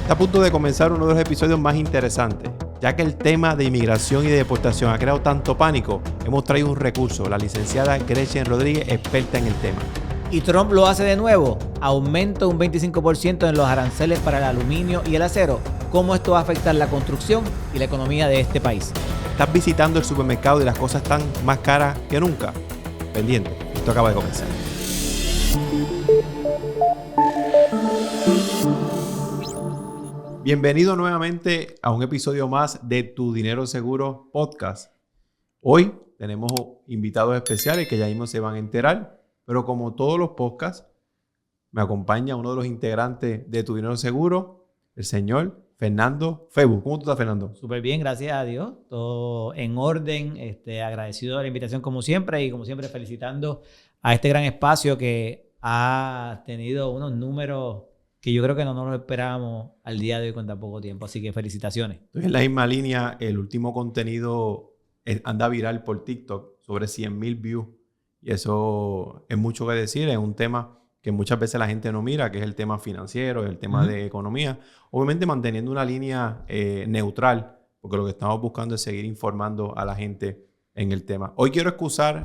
Está a punto de comenzar uno de los episodios más interesantes. Ya que el tema de inmigración y de deportación ha creado tanto pánico, hemos traído un recurso, la licenciada Gretchen Rodríguez, experta en el tema. ¿Y Trump lo hace de nuevo? ¿Aumenta un 25% en los aranceles para el aluminio y el acero? ¿Cómo esto va a afectar la construcción y la economía de este país? ¿Estás visitando el supermercado y las cosas están más caras que nunca? Pendiente, esto acaba de comenzar. Bienvenido nuevamente a un episodio más de Tu Dinero Seguro Podcast. Hoy tenemos invitados especiales que ya mismo se van a enterar, pero como todos los podcasts, me acompaña uno de los integrantes de Tu Dinero Seguro, el señor Fernando Febu. ¿Cómo tú estás, Fernando? Súper bien, gracias a Dios. Todo en orden. Agradecido de la invitación como siempre y como siempre felicitando a este gran espacio que ha tenido unos números que yo creo que no nos lo esperábamos al día de hoy con tan poco tiempo. Así que felicitaciones. Entonces, en la misma línea, el último contenido anda viral por TikTok, sobre 100,000 views. Y eso es mucho que decir. Es un tema que muchas veces la gente no mira, que es el tema financiero, el tema de economía. Obviamente manteniendo una línea neutral, porque lo que estamos buscando es seguir informando a la gente en el tema. Hoy quiero excusar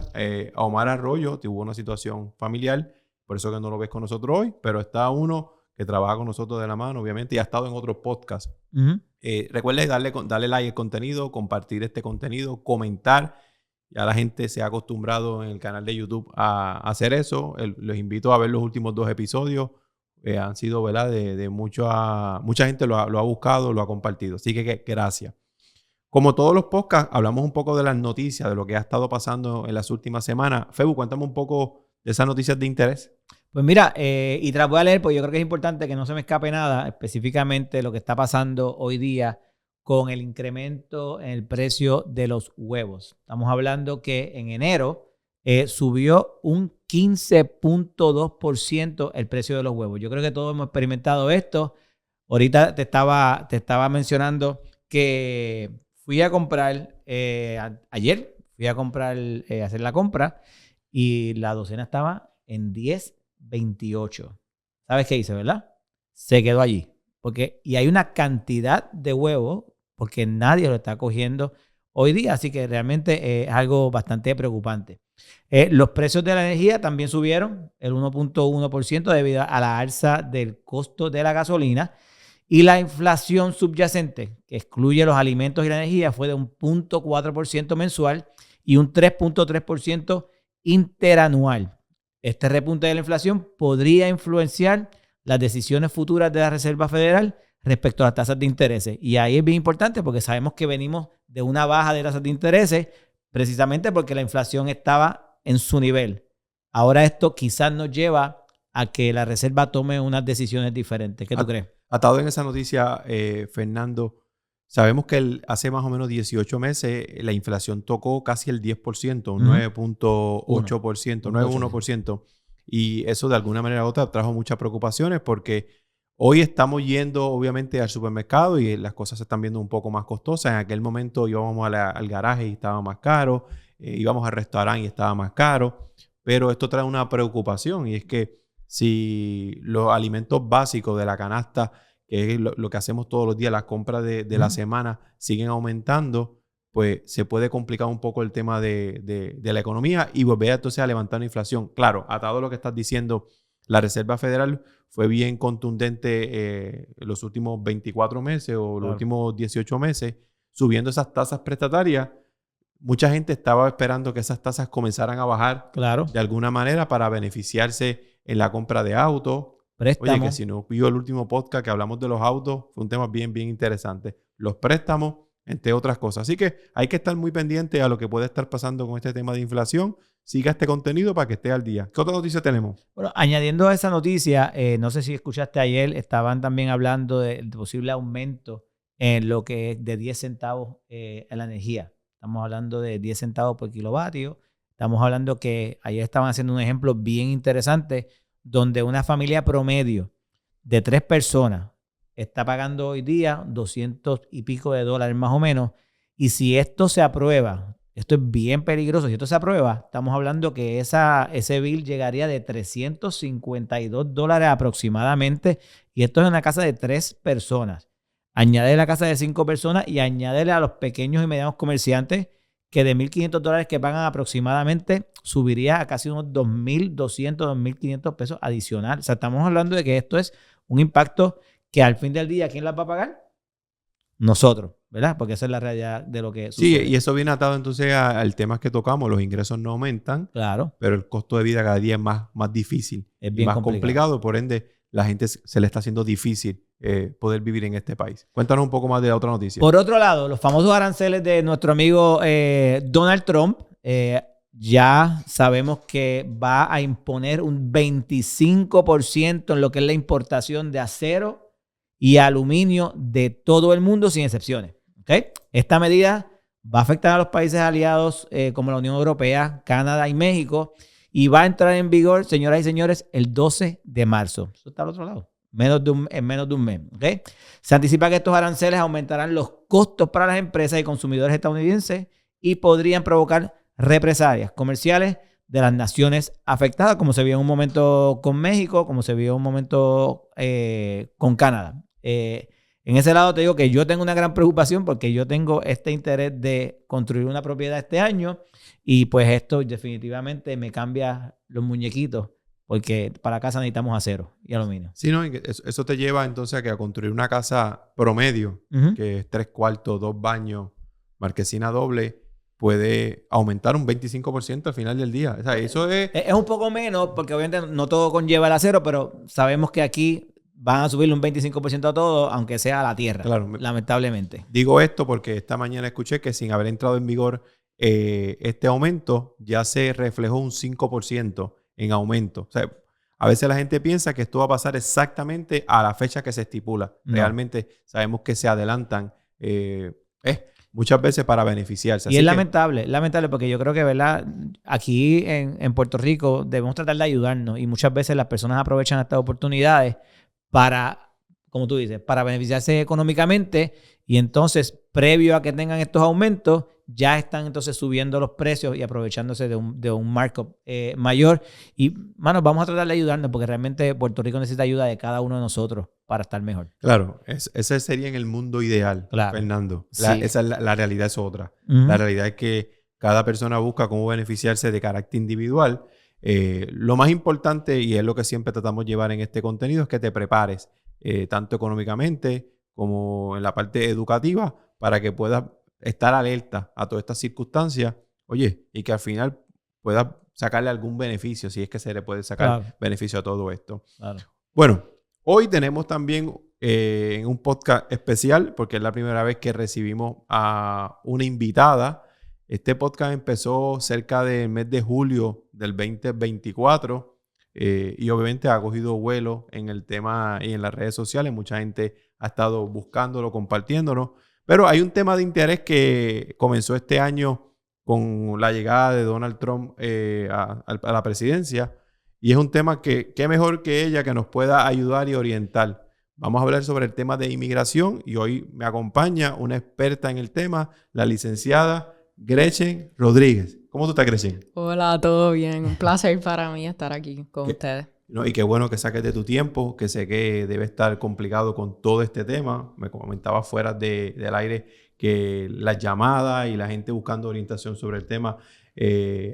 a Omar Arroyo. Tuvo una situación familiar, por eso que no lo ves con nosotros hoy, pero está uno que trabaja con nosotros de la mano, obviamente, y ha estado en otros podcasts. Recuerde darle like al contenido, compartir este contenido, comentar. Ya la gente se ha acostumbrado en el canal de YouTube a hacer eso. Los invito a ver los últimos 2 episodios. Han sido, ¿verdad? De mucha gente lo ha buscado, lo ha compartido. Así que gracias. Como todos los podcasts, hablamos un poco de las noticias, de lo que ha estado pasando en las últimas semanas. Febu, cuéntame un poco de esas noticias de interés. Pues mira, y te las voy a leer porque yo creo que es importante que no se me escape nada, específicamente lo que está pasando hoy día con el incremento en el precio de los huevos. Estamos hablando que en enero subió un 15.2% el precio de los huevos. Yo creo que todos hemos experimentado esto. Ahorita te estaba mencionando que fui a comprar, ayer fui a comprar, hacer la compra y la docena estaba en 10.28. ¿Sabes qué hice, verdad? Se quedó allí. Y hay una cantidad de huevos porque nadie lo está cogiendo hoy día. Así que realmente es algo bastante preocupante. Los precios de la energía también subieron el 1.1% debido a la alza del costo de la gasolina. Y la inflación subyacente, que excluye los alimentos y la energía, fue de un 0.4% mensual y un 3.3% interanual. Este repunte de la inflación podría influenciar las decisiones futuras de la Reserva Federal respecto a las tasas de intereses. Y ahí es bien importante porque sabemos que venimos de una baja de tasas de intereses precisamente porque la inflación estaba en su nivel. Ahora esto quizás nos lleva a que la Reserva tome unas decisiones diferentes. ¿Qué tú crees? Atado en esa noticia, Fernando, sabemos que hace más o menos 18 meses la inflación tocó casi el 10%, un 9.8%, 9.1%. Y eso de alguna manera u otra trajo muchas preocupaciones porque hoy estamos yendo obviamente al supermercado y las cosas se están viendo un poco más costosas. En aquel momento íbamos al garaje y estaba más caro, íbamos al restaurante y estaba más caro. Pero esto trae una preocupación y es que si los alimentos básicos de la canasta, que es lo que hacemos todos los días, las compras de la semana, siguen aumentando, pues se puede complicar un poco el tema de la economía y volver entonces a levantar la inflación. Claro, atado a lo que estás diciendo, la Reserva Federal fue bien contundente los últimos 24 meses o los últimos 18 meses, subiendo esas tasas prestatarias. Mucha gente estaba esperando que esas tasas comenzaran a bajar de alguna manera para beneficiarse en la compra de autos. Préstamos. Oye, que si no vio el último podcast que hablamos de los autos, fue un tema bien, bien interesante. Los préstamos, entre otras cosas. Así que hay que estar muy pendiente a lo que puede estar pasando con este tema de inflación. Siga este contenido para que esté al día. ¿Qué otra noticia tenemos? Bueno, añadiendo a esa noticia, no sé si escuchaste ayer, estaban también hablando del posible aumento en lo que es de 10 centavos en la energía. Estamos hablando de 10 centavos por kilovatio. Estamos hablando que ayer estaban haciendo un ejemplo bien interesante donde una familia promedio de 3 personas está pagando hoy día 200 y pico de dólares más o menos. Y si esto se aprueba, esto es bien peligroso, si esto se aprueba, estamos hablando que ese bill llegaría de $352 aproximadamente Y esto es una casa de 3 personas. Añade la casa de 5 personas y añádele a los pequeños y medianos comerciantes que de $1,500 que pagan aproximadamente subiría a casi unos $2,200, $2,500 adicional. O sea, estamos hablando de que esto es un impacto que al fin del día, ¿quién las va a pagar? Nosotros, ¿verdad? Porque esa es la realidad de lo que sucede. Sí, y eso viene atado entonces al tema que tocamos. Los ingresos no aumentan, claro, pero el costo de vida cada día es más difícil. Es y bien más complicado. Por ende, la gente se le está haciendo difícil poder vivir en este país. Cuéntanos un poco más de la otra noticia. Por otro lado, los famosos aranceles de nuestro amigo Donald Trump, ya sabemos que va a imponer un 25% en lo que es la importación de acero y aluminio de todo el mundo sin excepciones. ¿Okay? Esta medida va a afectar a los países aliados como la Unión Europea, Canadá y México y va a entrar en vigor, señoras y señores, el 12 de marzo. Eso está al otro lado. En menos de un mes. ¿Okay? Se anticipa que estos aranceles aumentarán los costos para las empresas y consumidores estadounidenses y podrían provocar represalias comerciales de las naciones afectadas, como se vio en un momento con México, como se vio en un momento con Canadá. En ese lado te digo que yo tengo una gran preocupación porque yo tengo este interés de construir una propiedad este año y pues esto definitivamente me cambia los muñequitos porque para casa necesitamos acero y aluminio. Sí, no, eso te lleva entonces a construir una casa promedio, que es 3 cuartos, 2 baños, marquesina doble, puede aumentar un 25% al final del día. O sea, eso es un poco menos porque obviamente no todo conlleva el acero, pero sabemos que aquí van a subirle un 25% a todo, aunque sea a la tierra, claro, lamentablemente. Digo esto porque esta mañana escuché que sin haber entrado en vigor este aumento, ya se reflejó un 5% en aumento. O sea, a veces la gente piensa que esto va a pasar exactamente a la fecha que se estipula. No. Realmente sabemos que se adelantan muchas veces para beneficiarse. Y es lamentable porque yo creo que, ¿verdad? Aquí en Puerto Rico debemos tratar de ayudarnos y muchas veces las personas aprovechan estas oportunidades para, como tú dices, para beneficiarse económicamente y entonces, previo a que tengan estos aumentos, ya están entonces subiendo los precios y aprovechándose de un markup mayor. Y, mano, vamos a tratar de ayudarnos porque realmente Puerto Rico necesita ayuda de cada uno de nosotros para estar mejor. Claro, ese sería en el mundo ideal, claro, Fernando. Esa es la realidad, es otra. La realidad es que cada persona busca cómo beneficiarse de carácter individual. Lo más importante, y es lo que siempre tratamos de llevar en este contenido, es que te prepares tanto económicamente como en la parte educativa para que puedas estar alerta a todas estas circunstancias, oye, y que al final puedas sacarle algún beneficio, si es que se le puede sacar beneficio a todo esto. Claro. Bueno, hoy tenemos también un podcast especial, porque es la primera vez que recibimos a una invitada. Este podcast empezó cerca del mes de julio del 2024 y obviamente ha cogido vuelo en el tema y en las redes sociales. Mucha gente ha estado buscándolo, compartiéndolo. Pero hay un tema de interés que comenzó este año con la llegada de Donald Trump a la presidencia. Y es un tema que, qué mejor que ella que nos pueda ayudar y orientar. Vamos a hablar sobre el tema de inmigración y hoy me acompaña una experta en el tema, la licenciada Gretchen Rodríguez. ¿Cómo tú estás, Gretchen? Hola, todo bien. Un placer para mí estar aquí con ustedes. No, y qué bueno que saques de tu tiempo, que sé que debe estar complicado con todo este tema. Me comentaba fuera del aire que las llamadas y la gente buscando orientación sobre el tema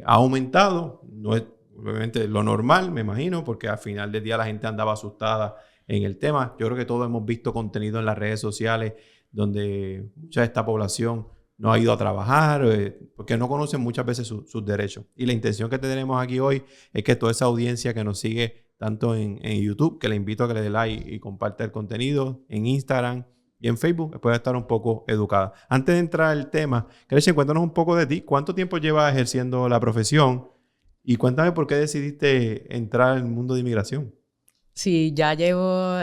ha aumentado. No es obviamente lo normal, me imagino, porque al final del día la gente andaba asustada en el tema. Yo creo que todos hemos visto contenido en las redes sociales donde mucha de esta población no ha ido a trabajar porque no conocen muchas veces sus derechos. Y la intención que tenemos aquí hoy es que toda esa audiencia que nos sigue tanto en YouTube, que le invito a que le dé like y comparta el contenido, en Instagram y en Facebook, pueda estar un poco educada. Antes de entrar al tema, Gretchen, cuéntanos un poco de ti. ¿Cuánto tiempo llevas ejerciendo la profesión? Y cuéntame por qué decidiste entrar al mundo de inmigración. Sí, ya llevo...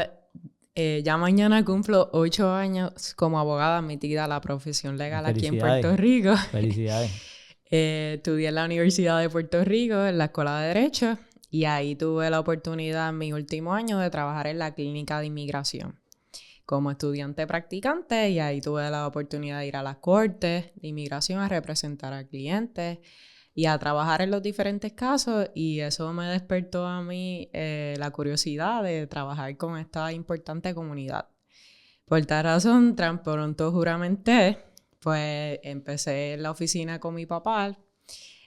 ya mañana cumplo 8 años como abogada admitida a la profesión legal aquí en Puerto Rico. Felicidades. Estudié en la Universidad de Puerto Rico, en la Escuela de Derecho, y ahí tuve la oportunidad en mi último año de trabajar en la clínica de inmigración como estudiante practicante, y ahí tuve la oportunidad de ir a las cortes de inmigración a representar a clientes y a trabajar en los diferentes casos, y eso me despertó a mí la curiosidad de trabajar con esta importante comunidad. Por tal razón, tan pronto juramenté, pues empecé en la oficina con mi papá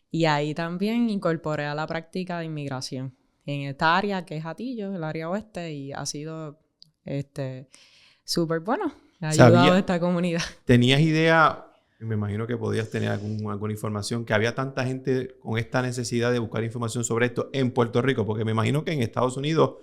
y ahí también incorporé a la práctica de inmigración en esta área que es Atillo, el área oeste, y ha sido súper bueno. Ha ayudado a esta comunidad. ¿Tenías idea, me imagino que podías tener alguna información, que había tanta gente con esta necesidad de buscar información sobre esto en Puerto Rico? Porque me imagino que en Estados Unidos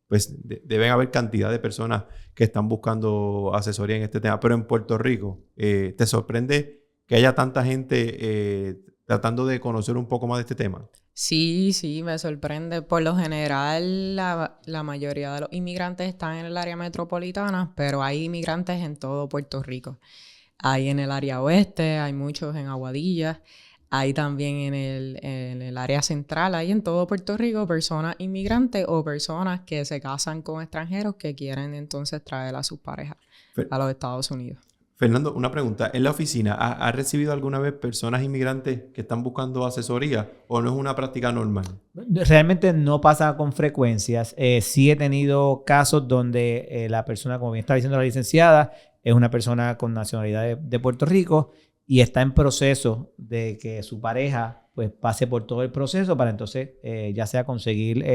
pues deben haber cantidad de personas que están buscando asesoría en este tema. Pero en Puerto Rico, ¿te sorprende que haya tanta gente tratando de conocer un poco más de este tema? Sí, me sorprende. Por lo general, la mayoría de los inmigrantes están en el área metropolitana, pero hay inmigrantes en todo Puerto Rico. Hay en el área oeste, hay muchos en Aguadilla, hay también en el área central, hay en todo Puerto Rico personas inmigrantes o personas que se casan con extranjeros que quieren entonces traer a sus parejas a los Estados Unidos. Fernando, una pregunta. ¿En la oficina has recibido alguna vez personas inmigrantes que están buscando asesoría o no es una práctica normal? Realmente no pasa con frecuencias. Sí he tenido casos donde la persona, como bien está diciendo la licenciada, es una persona con nacionalidad de Puerto Rico y está en proceso de que su pareja pues pase por todo el proceso para entonces ya sea conseguir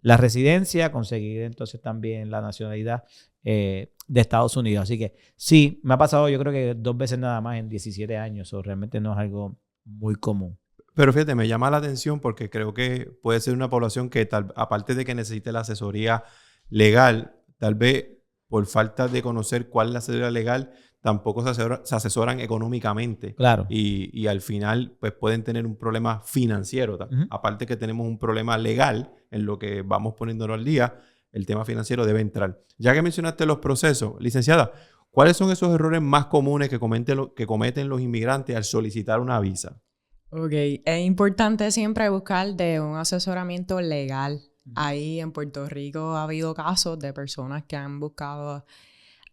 la residencia, conseguir entonces también la nacionalidad de Estados Unidos. Así que sí, me ha pasado yo creo que 2 veces nada más en 17 años. O realmente no es algo muy común. Pero fíjate, me llama la atención porque creo que puede ser una población que aparte de que necesite la asesoría legal, tal vez por falta de conocer cuál es la asesoría legal, tampoco se asesoran económicamente. Claro. Y al final pues pueden tener un problema financiero. Uh-huh. Aparte que tenemos un problema legal en lo que vamos poniéndolo al día, el tema financiero debe entrar. Ya que mencionaste los procesos, licenciada, ¿cuáles son esos errores más comunes que cometen los inmigrantes al solicitar una visa? Ok, es importante siempre buscar de un asesoramiento legal. Ahí en Puerto Rico ha habido casos de personas que han buscado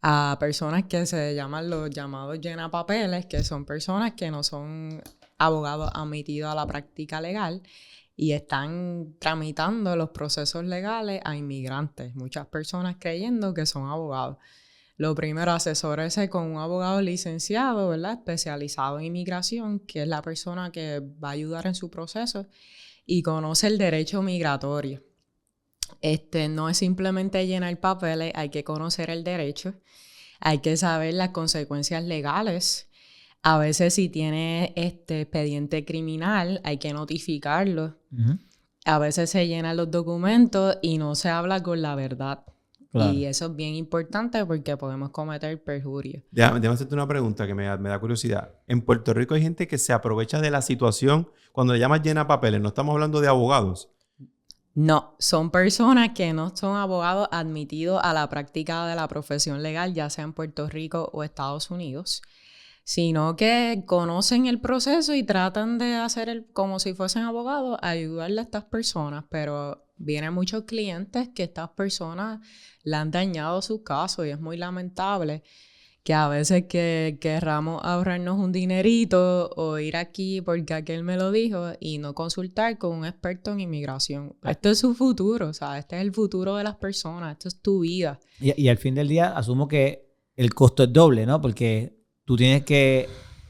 a personas que se llaman los llamados llenapapeles, que son personas que no son abogados admitidos a la práctica legal y están tramitando los procesos legales a inmigrantes. Muchas personas creyendo que son abogados. Lo primero, asesórese con un abogado licenciado, ¿verdad? Especializado en inmigración, que es la persona que va a ayudar en su proceso y conoce el derecho migratorio. No es simplemente llenar papeles, hay que conocer el derecho, hay que saber las consecuencias legales. A veces si tiene expediente criminal, hay que notificarlo. Uh-huh. A veces se llenan los documentos y no se habla con la verdad. Claro. Y eso es bien importante porque podemos cometer perjurio. Déjame hacerte una pregunta que me da curiosidad. En Puerto Rico hay gente que se aprovecha de la situación cuando le llaman llena papeles. No estamos hablando de abogados. No, son personas que no son abogados admitidos a la práctica de la profesión legal, ya sea en Puerto Rico o Estados Unidos, sino que conocen el proceso y tratan de hacer como si fuesen abogados, ayudarle a estas personas, pero vienen muchos clientes que estas personas le han dañado sus casos y es muy lamentable que a veces que querramos ahorrarnos un dinerito o ir aquí porque aquel me lo dijo y no consultar con un experto en inmigración. Esto es su futuro, o sea, este es el futuro de las personas, esto es tu vida. Y al fin del día asumo que el costo es doble, ¿no? Porque tú tienes que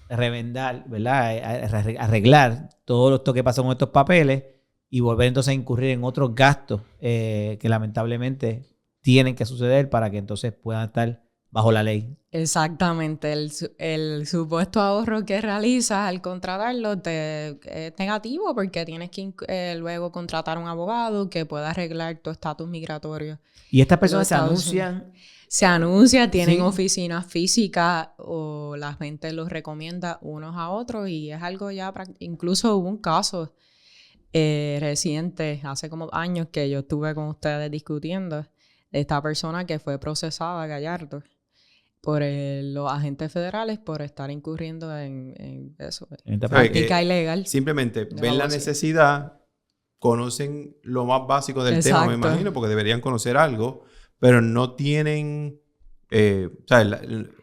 revendar, ¿verdad? Arreglar todo esto que pasa con estos papeles y volver entonces a incurrir en otros gastos que lamentablemente tienen que suceder para que entonces puedan estar bajo la ley. Exactamente. El supuesto ahorro que realizas al contratarlo es negativo porque tienes que luego contratar a un abogado que pueda arreglar tu estatus migratorio. ¿Y estas personas se anuncian? Se anuncia, tienen ¿sí? oficinas físicas o la gente los recomienda unos a otros y es algo ya... Incluso hubo un caso reciente, hace como años que yo estuve con ustedes discutiendo de esta persona que fue procesada a Gallardo por los agentes federales por estar incurriendo en eso, en práctica ilegal. Simplemente ven la necesidad, conocen lo más básico del Exacto. tema, me imagino, porque deberían conocer algo, pero no tienen...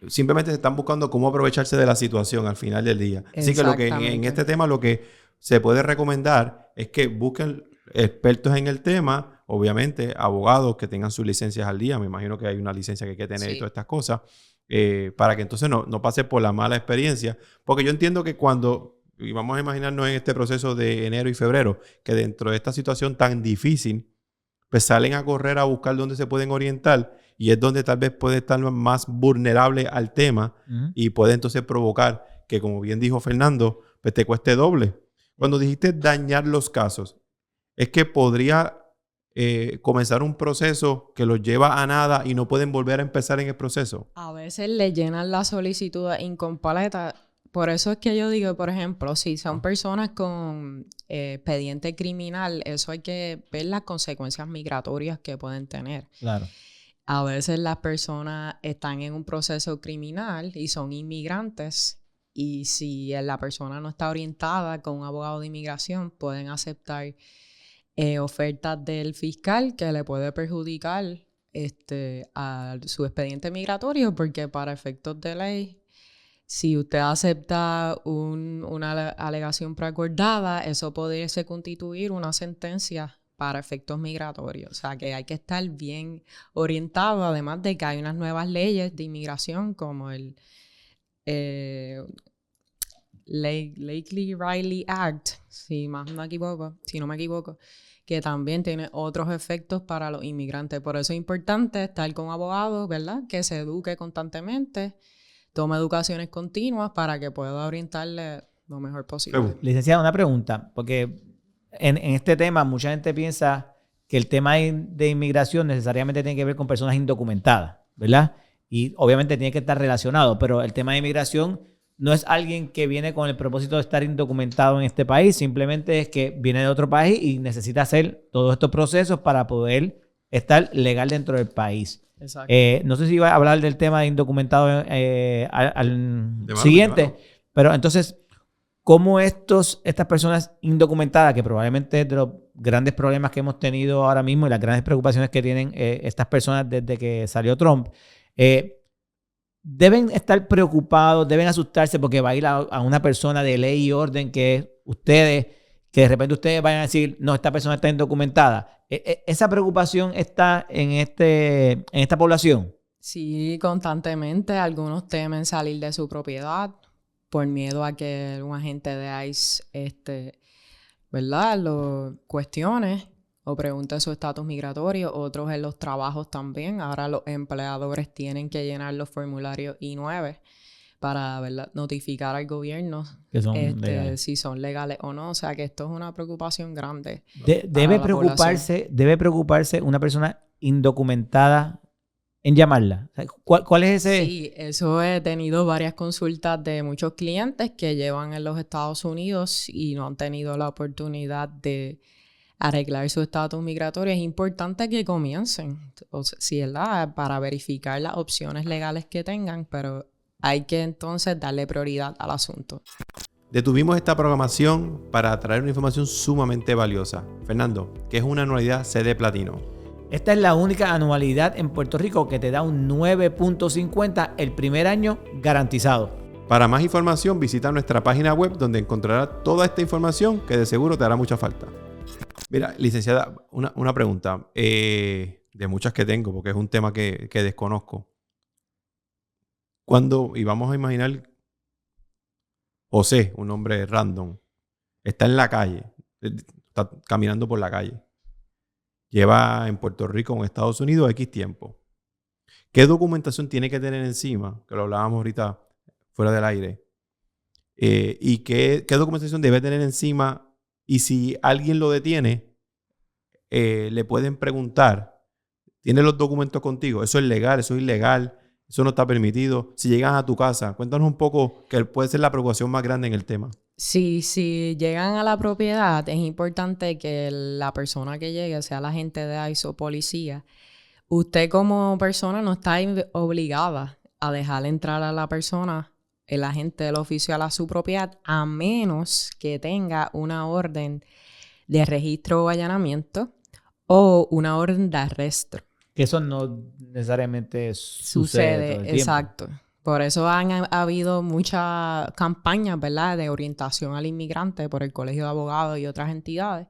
simplemente están buscando cómo aprovecharse de la situación al final del día. Así que, en este tema lo que se puede recomendar es que busquen expertos en el tema, obviamente abogados que tengan sus licencias al día. Me imagino que hay una licencia que hay que tener y todas estas cosas, para que entonces no pase por la mala experiencia. Porque yo entiendo que y vamos a imaginarnos en este proceso de enero y febrero, que dentro de esta situación tan difícil, pues salen a correr a buscar dónde se pueden orientar y es donde tal vez puede estar más vulnerable al tema y puede entonces provocar que, como bien dijo Fernando, pues te cueste doble. Cuando dijiste dañar los casos, es que podría comenzar un proceso que los lleva a nada y no pueden volver a empezar en el proceso. A veces le llenan la solicitud incompleta. Por eso es que yo digo, por ejemplo, si son personas con expediente criminal, eso hay que ver las consecuencias migratorias que pueden tener. Claro. A veces las personas están en un proceso criminal y son inmigrantes, y si la persona no está orientada con un abogado de inmigración, pueden aceptar ofertas del fiscal que le puede perjudicar a su expediente migratorio, porque para efectos de ley, si usted acepta una alegación preacordada, eso pudiese constituir una sentencia para efectos migratorios. O sea, que hay que estar bien orientado, además de que hay unas nuevas leyes de inmigración como el Blakely-Riley Act, si no me equivoco, que también tiene otros efectos para los inmigrantes. Por eso es importante estar con abogados, ¿verdad? Que se eduque constantemente, tome educaciones continuas para que pueda orientarle lo mejor posible. Licenciada, una pregunta, porque en este tema mucha gente piensa que el tema de inmigración necesariamente tiene que ver con personas indocumentadas, ¿verdad? Y obviamente tiene que estar relacionado, pero el tema de inmigración no es alguien que viene con el propósito de estar indocumentado en este país, simplemente es que viene de otro país y necesita hacer todos estos procesos para poder estar legal dentro del país. Exacto. No sé si iba a hablar del tema de indocumentado al siguiente, pero entonces, ¿cómo estas personas indocumentadas, que probablemente es de los grandes problemas que hemos tenido ahora mismo y las grandes preocupaciones que tienen estas personas desde que salió Trump, deben estar preocupados, deben asustarse porque va a ir a una persona de ley y orden que de repente ustedes vayan a decir, no, esta persona está indocumentada? ¿Esa preocupación está en esta población? Sí, constantemente. Algunos temen salir de su propiedad por miedo a que un agente de ICE, ¿verdad?, lo cuestione o pregunte su estatus migratorio. Otros en los trabajos también. Ahora los empleadores tienen que llenar los formularios I-9 para, ¿verdad?, notificar al gobierno que son legales, si son legales o no. O sea que esto es una preocupación grande. Debe preocuparse una persona indocumentada en llamarla. ¿Cuál es ese? Sí, eso he tenido varias consultas de muchos clientes que llevan en los Estados Unidos y no han tenido la oportunidad de arreglar su estatus migratorio. Es importante que comiencen, sí, ¿verdad?, para verificar las opciones legales que tengan, pero hay que entonces darle prioridad al asunto. Detuvimos esta programación para traer una información sumamente valiosa. Fernando, ¿qué es una anualidad CD Platino? Esta es la única anualidad en Puerto Rico que te da un 9.50 el primer año garantizado. Para más información, visita nuestra página web donde encontrarás toda esta información que de seguro te hará mucha falta. Mira, licenciada, una pregunta de muchas que tengo porque es un tema que desconozco. Y vamos a imaginar José, un hombre random, está en la calle, está caminando por la calle. Lleva en Puerto Rico o en Estados Unidos X tiempo. ¿Qué documentación tiene que tener encima? Que lo hablábamos ahorita fuera del aire. ¿Y qué documentación debe tener encima? Y si alguien lo detiene, le pueden preguntar, ¿tienes los documentos contigo? ¿Eso es legal? ¿Eso es ilegal? ¿Eso no está permitido? Si llegan a tu casa, cuéntanos un poco, que puede ser la preocupación más grande en el tema. Sí, si llegan a la propiedad, es importante que la persona que llegue, sea la agente de ICE o policía, usted como persona no está obligada a dejar entrar a la persona, el agente del oficial, a su propiedad, a menos que tenga una orden de registro o allanamiento o una orden de arresto. Que eso no necesariamente sucede todo el tiempo. Exacto. Por eso ha habido muchas campañas, ¿verdad?, de orientación al inmigrante por el Colegio de Abogados y otras entidades,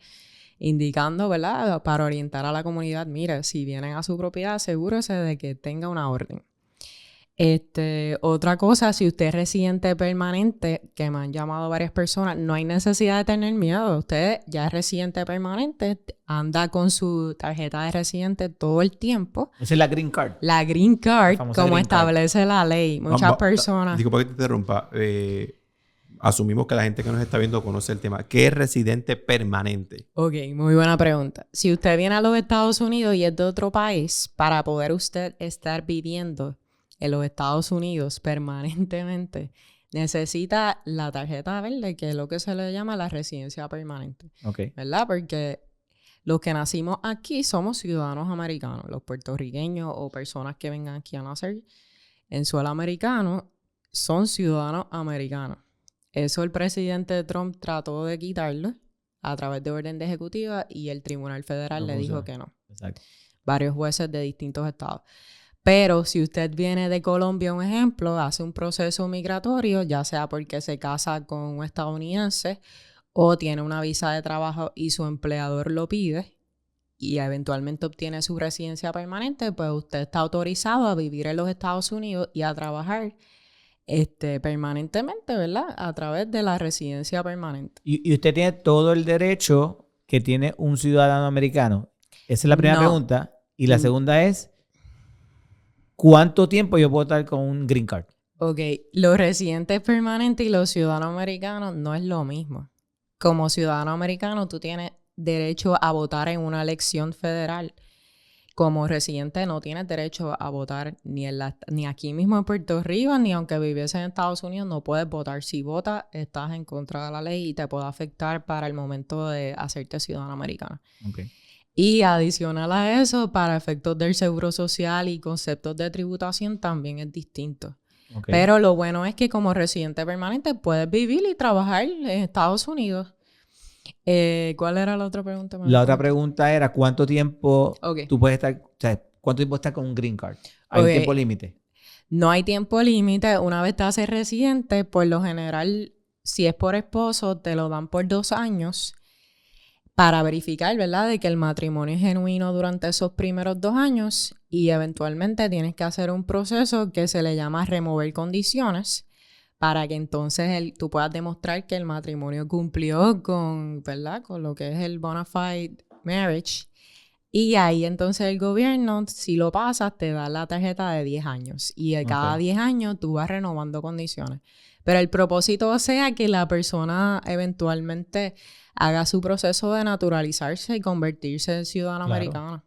indicando, ¿verdad?, para orientar a la comunidad, mire, si vienen a su propiedad, asegúrese de que tenga una orden. Otra cosa, si usted es residente permanente, que me han llamado varias personas, no hay necesidad de tener miedo. Usted ya es residente permanente, anda con su tarjeta de residente todo el tiempo. Esa es la Green Card. La Green Card, como green establece la ley. Muchas personas... Disculpa que te interrumpa. Asumimos que la gente que nos está viendo conoce el tema. ¿Qué es residente permanente? Ok, muy buena pregunta. Si usted viene a los Estados Unidos y es de otro país, para poder usted estar viviendo en los Estados Unidos permanentemente, necesita la tarjeta verde, que es lo que se le llama la residencia permanente. Okay. ¿Verdad? Porque los que nacimos aquí somos ciudadanos americanos. Los puertorriqueños o personas que vengan aquí a nacer en suelo americano son ciudadanos americanos. Eso el presidente Trump trató de quitarlo a través de orden de ejecutiva y el Tribunal Federal le dijo que no. Exacto. Varios jueces de distintos estados. Pero si usted viene de Colombia, un ejemplo, hace un proceso migratorio, ya sea porque se casa con un estadounidense o tiene una visa de trabajo y su empleador lo pide y eventualmente obtiene su residencia permanente, pues usted está autorizado a vivir en los Estados Unidos y a trabajar permanentemente, ¿verdad? A través de la residencia permanente. Y usted tiene todo el derecho que tiene un ciudadano americano. Esa es la primera pregunta. Y la segunda es, ¿cuánto tiempo yo puedo estar con un Green Card? Ok, los residentes permanentes y los ciudadanos americanos no es lo mismo. Como ciudadano americano, tú tienes derecho a votar en una elección federal. Como residente no tienes derecho a votar ni aquí mismo en Puerto Rico, ni aunque viviese en Estados Unidos, no puedes votar. Si votas, estás en contra de la ley y te puede afectar para el momento de hacerte ciudadano americano. Okay. Y adicional a eso, para efectos del seguro social y conceptos de tributación también es distinto. Okay. Pero lo bueno es que como residente permanente puedes vivir y trabajar en Estados Unidos. ¿Cuál era la otra pregunta? La otra pregunta era ¿cuánto tiempo tú puedes estar, o sea, cuánto tiempo estás con un Green Card? ¿Hay un tiempo límite? No hay tiempo límite. Una vez te haces residente, por lo general, si es por esposo, te lo dan por 2 años para verificar, ¿verdad?, de que el matrimonio es genuino durante esos primeros 2 años y eventualmente tienes que hacer un proceso que se le llama remover condiciones para que entonces tú puedas demostrar que el matrimonio cumplió con, ¿verdad?, con lo que es el bona fide marriage. Y ahí entonces el gobierno, si lo pasas, te da la tarjeta de 10 años. Y de cada 10 años tú vas renovando condiciones. Pero el propósito sea que la persona eventualmente haga su proceso de naturalizarse y convertirse en ciudadano americano.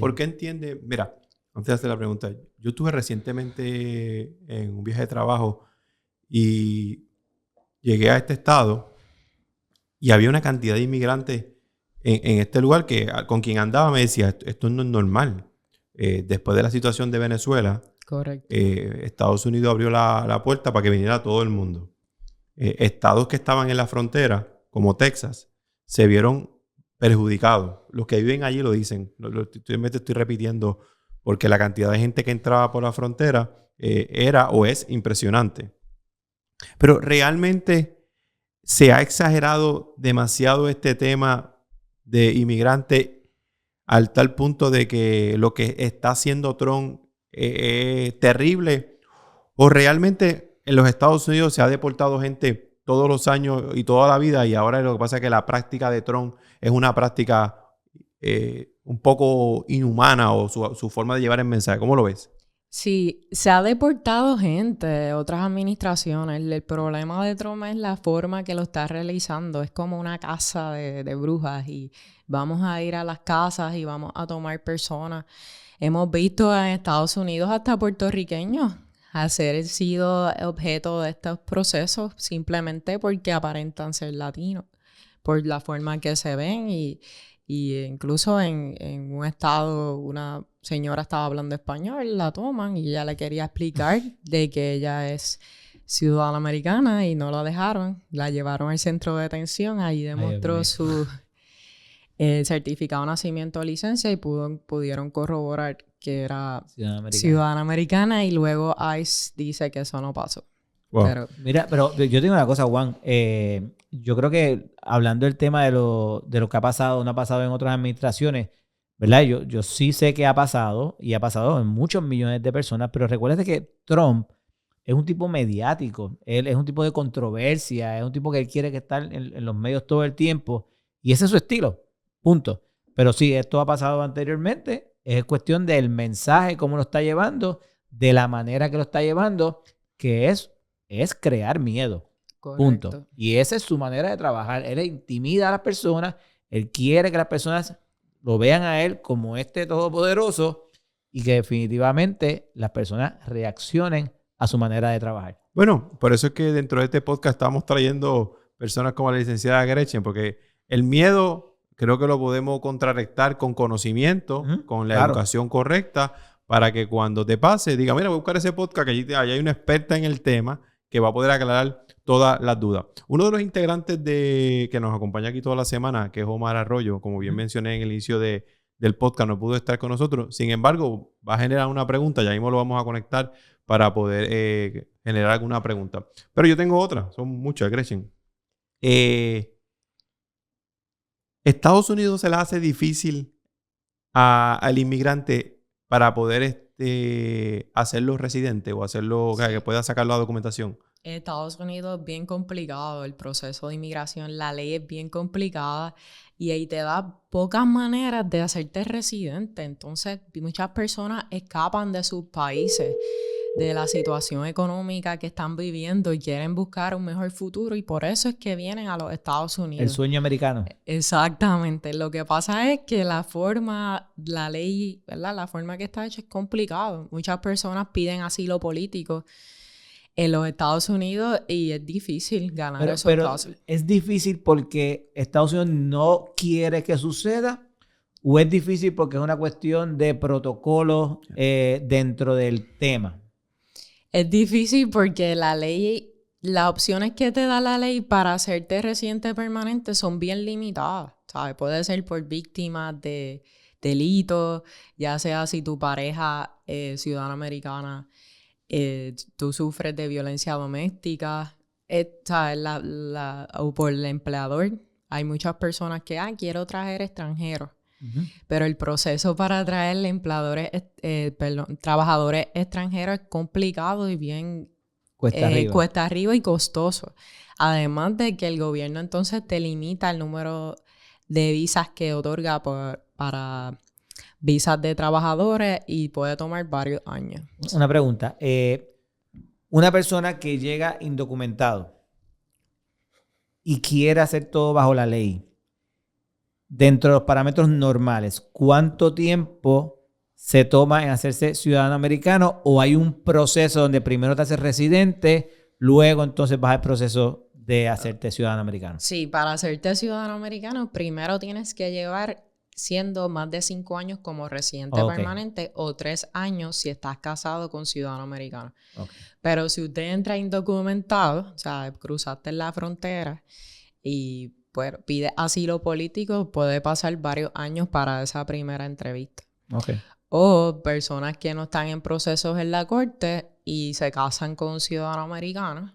¿Por qué entiende? Mira, antes de hacer la pregunta, yo estuve recientemente en un viaje de trabajo y llegué a este estado y había una cantidad de inmigrantes en este lugar que con quien andaba me decía, esto no es normal. Después de la situación de Venezuela, correcto, Estados Unidos abrió la puerta para que viniera todo el mundo. Estados que estaban en la frontera, como Texas, se vieron perjudicados. Los que viven allí lo dicen. Estoy repitiendo porque la cantidad de gente que entraba por la frontera era o es impresionante. Pero realmente se ha exagerado demasiado este tema de inmigrantes al tal punto de que lo que está haciendo Trump es terrible. O realmente en los Estados Unidos se ha deportado gente todos los años y toda la vida y ahora lo que pasa es que la práctica de Trump es una práctica un poco inhumana o su forma de llevar el mensaje. ¿Cómo lo ves? Sí, se ha deportado gente de otras administraciones. El problema de Trump es la forma que lo está realizando. Es como una casa de brujas y vamos a ir a las casas y vamos a tomar personas. Hemos visto en Estados Unidos hasta puertorriqueños haber sido objeto de estos procesos simplemente porque aparentan ser latinos, por la forma que se ven y incluso en un estado una señora estaba hablando español, la toman y ella le quería explicar de que ella es ciudadana americana y no la dejaron, la llevaron al centro de detención, ahí demostró su certificado de nacimiento o licencia y pudieron corroborar que era Ciudadana ciudadana americana, y luego ICE dice que eso no pasó. Wow. Pero Mira, pero yo tengo una cosa, Juan. Yo creo que hablando del tema de lo que ha pasado, no ha pasado en otras administraciones, ¿verdad? Yo sí sé que ha pasado y ha pasado en muchos millones de personas, pero recuérdate que Trump es un tipo mediático, él es un tipo de controversia, es un tipo que él quiere que estar en los medios todo el tiempo y ese es su estilo, punto. Pero sí, esto ha pasado anteriormente, es cuestión del mensaje, cómo lo está llevando, de la manera que lo está llevando, que es crear miedo. correcto. Punto. Y esa es su manera de trabajar. Él intimida a las personas, él quiere que las personas lo vean a él como este todopoderoso y que definitivamente las personas reaccionen a su manera de trabajar. Bueno, por eso es que dentro de este podcast estamos trayendo personas como la licenciada Gretchen, porque el miedo creo que lo podemos contrarrestar con conocimiento, con la educación correcta, para que cuando te pase, diga, mira, voy a buscar ese podcast, que allí hay una experta en el tema que va a poder aclarar todas las dudas. Uno de los integrantes que nos acompaña aquí toda la semana, que es Omar Arroyo, como bien mencioné en el inicio del podcast, no pudo estar con nosotros. Sin embargo, va a generar una pregunta, ya mismo lo vamos a conectar para poder generar alguna pregunta. Pero yo tengo otra, son muchas, Gretchen. Estados Unidos se le hace difícil al inmigrante para poder hacerlo residente o hacerlo, que pueda sacar la documentación. Estados Unidos es bien complicado el proceso de inmigración, la ley es bien complicada y ahí te da pocas maneras de hacerte residente. Entonces, muchas personas escapan de sus países, de la situación económica que están viviendo y quieren buscar un mejor futuro y por eso es que vienen a los Estados Unidos. El sueño americano. Exactamente. Lo que pasa es que la ley, ¿verdad? La forma que está hecha es complicado. Muchas personas piden asilo político en los Estados Unidos y es difícil ganar esos casos. ¿Es difícil porque Estados Unidos no quiere que suceda o es difícil porque es una cuestión de protocolo dentro del tema? Es difícil porque la ley, las opciones que te da la ley para hacerte residente permanente son bien limitadas, ¿sabes? Puede ser por víctimas de delitos, ya sea si tu pareja es ciudadana americana, tú sufres de violencia doméstica, ¿sabes? O por el empleador. Hay muchas personas que, quiero traer extranjeros. Uh-huh. Pero el proceso para traer trabajadores extranjeros es complicado y bien cuesta arriba y costoso. Además de que el gobierno entonces te limita el número de visas que otorga para visas de trabajadores y puede tomar varios años. Una pregunta. Una persona que llega indocumentado y quiere hacer todo bajo la ley, dentro de los parámetros normales, ¿cuánto tiempo se toma en hacerse ciudadano americano o hay un proceso donde primero te haces residente, luego entonces vas al proceso de hacerte ciudadano americano? Sí, para hacerte ciudadano americano primero tienes que llevar siendo más de 5 años como residente permanente o 3 años si estás casado con ciudadano americano. Okay. Pero si usted entra indocumentado, o sea, cruzaste la frontera y pide asilo político, puede pasar varios años para esa primera entrevista. Okay. O personas que no están en procesos en la corte y se casan con un ciudadano americano,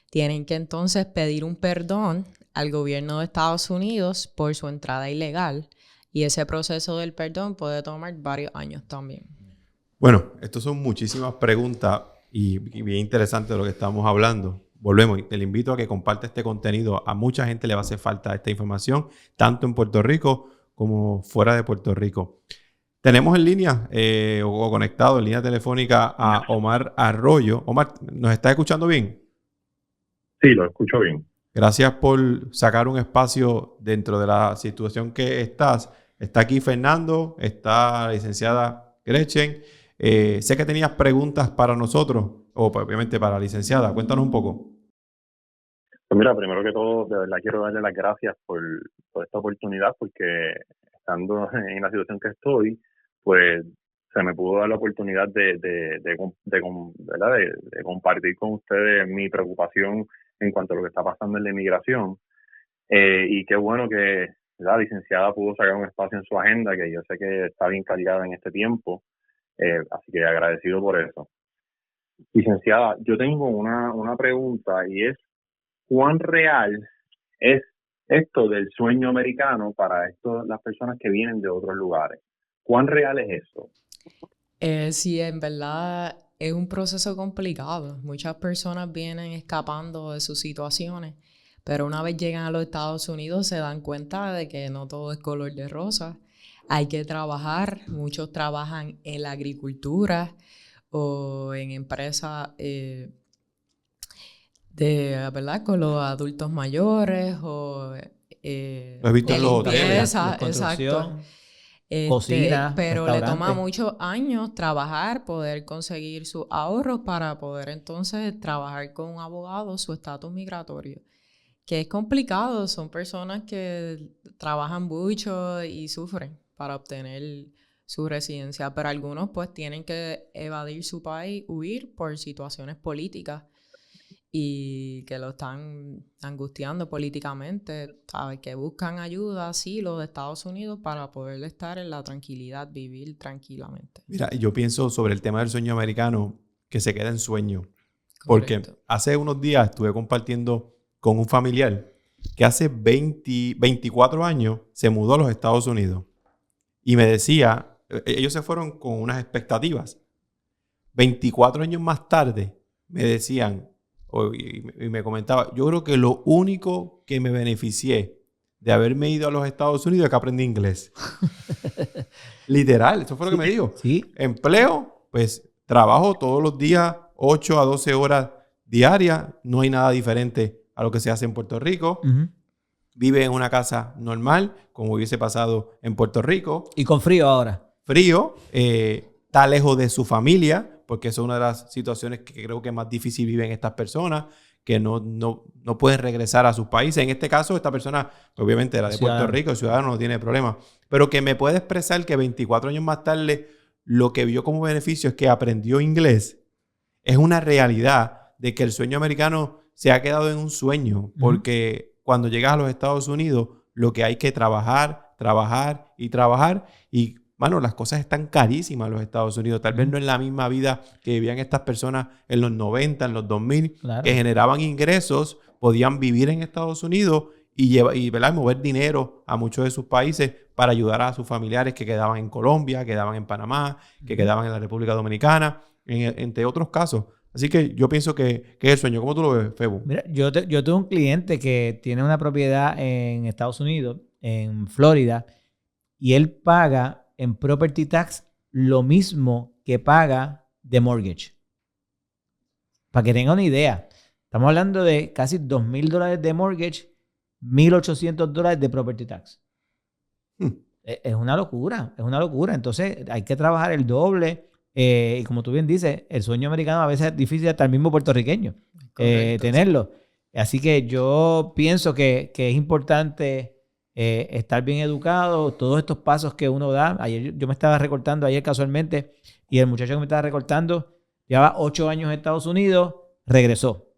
tienen que entonces pedir un perdón al gobierno de Estados Unidos por su entrada ilegal. Y ese proceso del perdón puede tomar varios años también. Bueno, estas son muchísimas preguntas y bien interesante de lo que estamos hablando. Volvemos y te invito a que comparte este contenido. A mucha gente le va a hacer falta esta información, tanto en Puerto Rico como fuera de Puerto Rico. Tenemos en línea o conectado en línea telefónica a Omar Arroyo. Omar, ¿nos está escuchando bien? Sí, lo escucho bien. Gracias por sacar un espacio dentro de la situación que estás. Está aquí Fernando, está la licenciada Gretchen. Sé que tenías preguntas para nosotros, o obviamente para la licenciada. Cuéntanos un poco. Pues mira, primero que todo, de verdad quiero darle las gracias por esta oportunidad, porque estando en la situación que estoy, pues se me pudo dar la oportunidad de compartir con ustedes mi preocupación en cuanto a lo que está pasando en la inmigración. Y qué bueno que la licenciada pudo sacar un espacio en su agenda, que yo sé que está bien cargada en este tiempo. Así que agradecido por eso. Licenciada, yo tengo una pregunta y es, ¿cuán real es esto del sueño americano para las personas que vienen de otros lugares? ¿Cuán real es eso? Sí, en verdad es un proceso complicado. Muchas personas vienen escapando de sus situaciones, pero una vez llegan a los Estados Unidos se dan cuenta de que no todo es color de rosa. Hay que trabajar, muchos trabajan en la agricultura o en empresas ¿verdad? Con los adultos mayores o Lo he visto de en los hoteles. limpieza, Construcción, exacto. cocina, Pero le toma restaurante. muchos años trabajar, poder conseguir sus ahorros para poder entonces trabajar con un abogado su estatus migratorio, que es complicado. Son personas que trabajan mucho y sufren para obtener su residencia, pero algunos pues tienen que evadir su país, huir por situaciones políticas y que lo están angustiando políticamente, ¿sabes? Que buscan ayuda, asilo de Estados Unidos para poder estar en la tranquilidad, vivir tranquilamente. Mira, yo pienso sobre el tema del sueño americano que se queda en sueño. Porque Correcto. hace unos días estuve compartiendo con un familiar que hace 24 años se mudó a los Estados Unidos. Y me decía, ellos se fueron con unas expectativas. 24 años más tarde me decían, y me comentaba, yo creo que lo único que me beneficié de haberme ido a los Estados Unidos es que aprendí inglés. Literal, eso fue lo que me dijo. Sí. Empleo, pues trabajo todos los días 8 a 12 horas diarias. No hay nada diferente a lo que se hace en Puerto Rico. Uh-huh. Vive en una casa normal, como hubiese pasado en Puerto Rico. Y con frío ahora. Frío, está lejos de su familia, porque eso es una de las situaciones que creo que más difícil viven estas personas, que no pueden regresar a sus países. En este caso, esta persona, obviamente, era de Puerto Rico, el ciudadano no tiene problema. Pero que me puede expresar que 24 años más tarde, lo que vio como beneficio es que aprendió inglés. Es una realidad de que el sueño americano se ha quedado en un sueño, porque cuando llegas a los Estados Unidos, lo que hay que trabajar y trabajar. Y, bueno, las cosas están carísimas en los Estados Unidos. Tal vez no es la misma vida que vivían estas personas en los 90, en los 2000, claro, que generaban ingresos, podían vivir en Estados Unidos y ¿verdad? Mover dinero a muchos de sus países para ayudar a sus familiares que quedaban en Colombia, quedaban en Panamá, que quedaban en la República Dominicana, entre otros casos. Así que yo pienso que es el sueño. ¿Cómo tú lo ves, Febo? Mira, yo tuve un cliente que tiene una propiedad en Estados Unidos, en Florida, y él paga en property tax lo mismo que paga de mortgage. Para que tengan una idea, estamos hablando de casi $2,000 de mortgage, $1,800 de property tax. Es una locura, es una locura. Entonces hay que trabajar el doble. Y como tú bien dices, el sueño americano a veces es difícil hasta el mismo puertorriqueño tenerlo. Así que yo pienso que es importante estar bien educado, todos estos pasos que uno da. Ayer yo me estaba recortando, ayer casualmente, y el muchacho que me estaba recortando llevaba 8 años en Estados Unidos, regresó.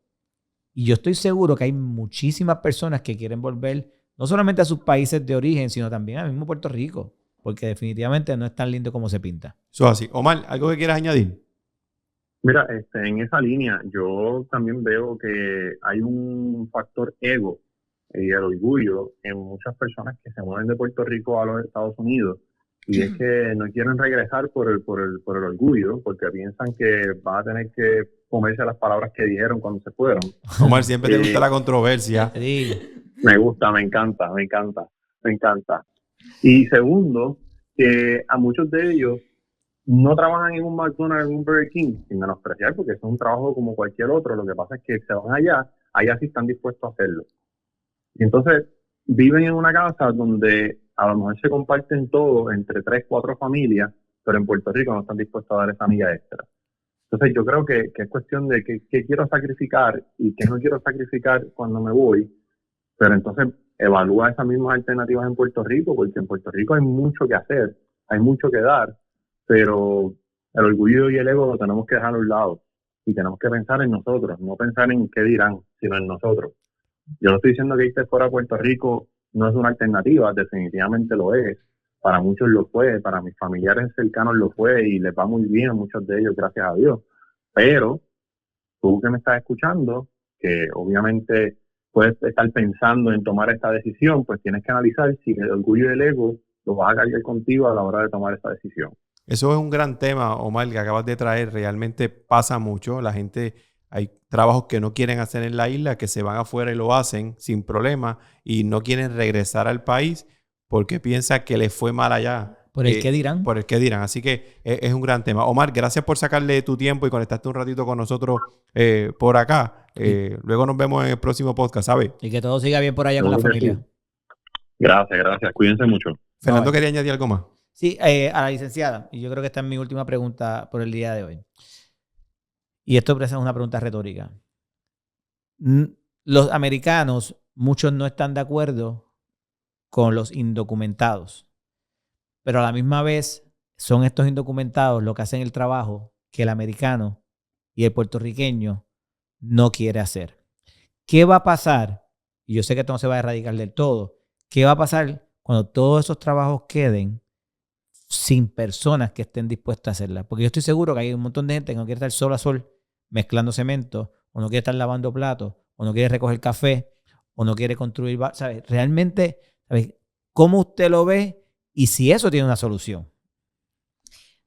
Y yo estoy seguro que hay muchísimas personas que quieren volver no solamente a sus países de origen, sino también al mismo Puerto Rico, porque definitivamente no es tan lindo como se pinta. Eso es así. Omar, ¿algo que quieras añadir? Mira, en esa línea yo también veo que hay un factor ego y el orgullo en muchas personas que se mueven de Puerto Rico a los Estados Unidos, y es que no quieren regresar por el orgullo, porque piensan que van a tener que comerse las palabras que dijeron cuando se fueron. Omar, siempre te gusta la controversia. Sí. Me gusta, me encanta. Y segundo, que a muchos de ellos no trabajan en un McDonald's, en un Burger King, sin menospreciar, porque es un trabajo como cualquier otro. Lo que pasa es que se van allá sí están dispuestos a hacerlo. Y entonces viven en una casa donde a lo mejor se comparten todo entre 3, 4 familias, pero en Puerto Rico no están dispuestos a dar esa milla extra. Entonces yo creo que es cuestión de qué quiero sacrificar y qué no quiero sacrificar cuando me voy, pero entonces evalúa esas mismas alternativas en Puerto Rico, porque en Puerto Rico hay mucho que hacer, hay mucho que dar, pero el orgullo y el ego lo tenemos que dejar a un lado y tenemos que pensar en nosotros, no pensar en qué dirán, sino en nosotros. Yo no estoy diciendo que irte fuera a Puerto Rico no es una alternativa, definitivamente lo es, para muchos lo fue, para mis familiares cercanos lo fue y les va muy bien a muchos de ellos, gracias a Dios. Pero tú que me estás escuchando, que obviamente puedes estar pensando en tomar esta decisión, pues tienes que analizar si el orgullo y el ego lo vas a cargar contigo a la hora de tomar esta decisión. Eso es un gran tema, Omar, que acabas de traer. Realmente pasa mucho. La gente, hay trabajos que no quieren hacer en la isla, que se van afuera y lo hacen sin problema y no quieren regresar al país porque piensan que les fue mal allá. ¿Por el qué dirán? Por el qué dirán. Así que es un gran tema. Omar, gracias por sacarle tu tiempo y conectarte un ratito con nosotros por acá. Luego nos vemos en el próximo podcast, ¿sabes? Y que todo siga bien por allá con la familia. Gracias. Cuídense mucho. Fernando, ¿quería añadir algo más? Sí, a la licenciada. Y yo creo que esta es mi última pregunta por el día de hoy. Y esto es una pregunta retórica. Los americanos, muchos no están de acuerdo con los indocumentados. Pero a la misma vez son estos indocumentados los que hacen el trabajo que el americano y el puertorriqueño no quiere hacer. ¿Qué va a pasar? Y yo sé que esto no se va a erradicar del todo. ¿Qué va a pasar cuando todos esos trabajos queden sin personas que estén dispuestas a hacerlas? Porque yo estoy seguro que hay un montón de gente que no quiere estar sol a sol mezclando cemento, o no quiere estar lavando platos, o no quiere recoger café, o no quiere construir, ¿sabes? Realmente, ¿sabes? ¿Cómo usted lo ve? Y si eso tiene una solución.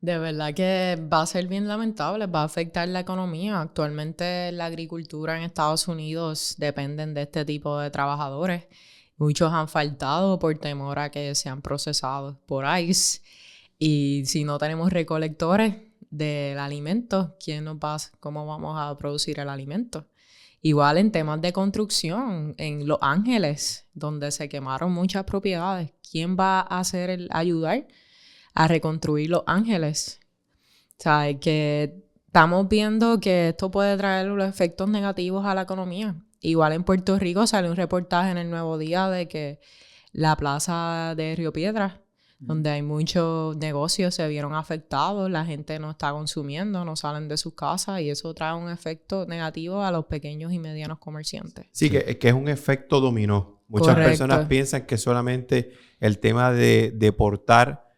De verdad que va a ser bien lamentable, va a afectar la economía. Actualmente la agricultura en Estados Unidos dependen de este tipo de trabajadores. Muchos han faltado por temor a que sean procesados por ICE. Y si no tenemos recolectores del alimento, ¿cómo vamos a producir el alimento? Igual en temas de construcción, en Los Ángeles, donde se quemaron muchas propiedades, ¿quién va a ayudar a reconstruir Los Ángeles? O sea, que estamos viendo que esto puede traer los efectos negativos a la economía. Igual en Puerto Rico sale un reportaje en El Nuevo Día de que la plaza de Río Piedras, donde hay muchos negocios, se vieron afectados, la gente no está consumiendo, no salen de sus casas y eso trae un efecto negativo a los pequeños y medianos comerciantes. Sí, que es un efecto dominó. Muchas personas piensan que solamente el tema de deportar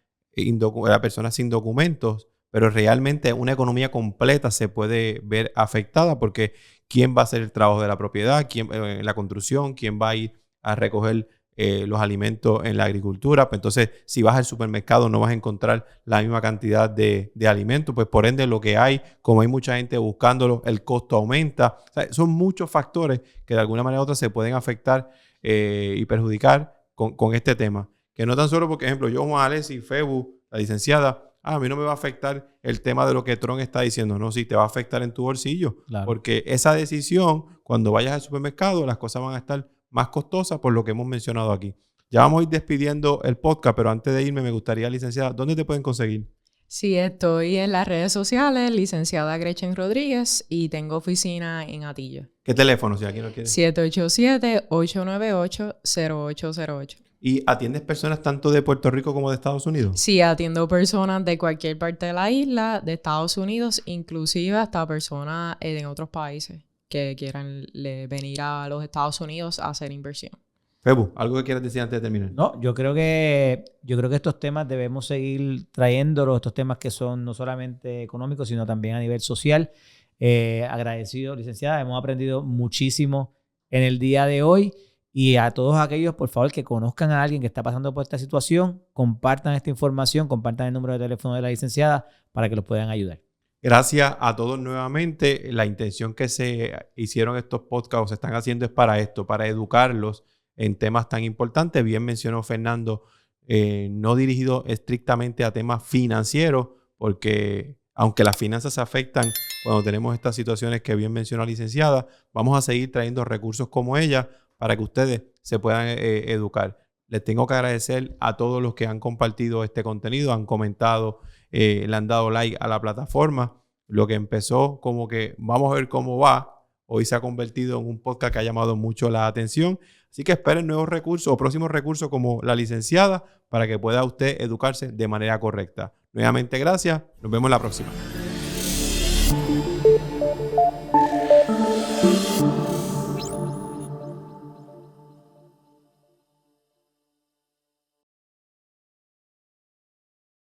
a personas sin documentos, pero realmente una economía completa se puede ver afectada porque ¿quién va a hacer el trabajo de la propiedad? ¿Quién la construcción? ¿Quién va a ir a recoger los alimentos en la agricultura? Pues entonces, si vas al supermercado no vas a encontrar la misma cantidad de alimentos, pues por ende lo que hay, como hay mucha gente buscándolo, el costo aumenta. O sea, son muchos factores que de alguna manera u otra se pueden afectar y perjudicar con este tema. Que no tan solo, por ejemplo, yo, Juan Alessi, Febu, la licenciada, a mí no me va a afectar el tema de lo que Trump está diciendo. No, sí, te va a afectar en tu bolsillo. Claro. Porque esa decisión, cuando vayas al supermercado, las cosas van a estar más costosas por lo que hemos mencionado aquí. Ya vamos a ir despidiendo el podcast, pero antes de irme me gustaría, licenciada, ¿dónde te pueden conseguir? Sí, estoy en las redes sociales, licenciada Gretchen Rodríguez, y tengo oficina en Atillo. ¿Qué teléfono, si aquí no quieres? 787-898-0808. ¿Y atiendes personas tanto de Puerto Rico como de Estados Unidos? Sí, atiendo personas de cualquier parte de la isla, de Estados Unidos, inclusive hasta personas de otros países que quieran venir a los Estados Unidos a hacer inversión. Febu, ¿algo que quieras decir antes de terminar? No, yo creo que estos temas debemos seguir trayéndolos, estos temas que son no solamente económicos, sino también a nivel social. Agradecido, licenciada, hemos aprendido muchísimo en el día de hoy. Y a todos aquellos, por favor, que conozcan a alguien que está pasando por esta situación, compartan esta información, compartan el número de teléfono de la licenciada para que los puedan ayudar. Gracias a todos nuevamente. La intención que se hicieron estos podcasts, se están haciendo es para esto, para educarlos en temas tan importantes. Bien mencionó Fernando, no dirigido estrictamente a temas financieros, porque aunque las finanzas se afectan cuando tenemos estas situaciones que bien mencionó la licenciada, vamos a seguir trayendo recursos como ella para que ustedes se puedan educar. Les tengo que agradecer a todos los que han compartido este contenido, han comentado, le han dado like a la plataforma. Lo que empezó como que vamos a ver cómo va, hoy se ha convertido en un podcast que ha llamado mucho la atención. Así que esperen nuevos recursos o próximos recursos como la licenciada para que pueda usted educarse de manera correcta. Nuevamente, gracias. Nos vemos la próxima.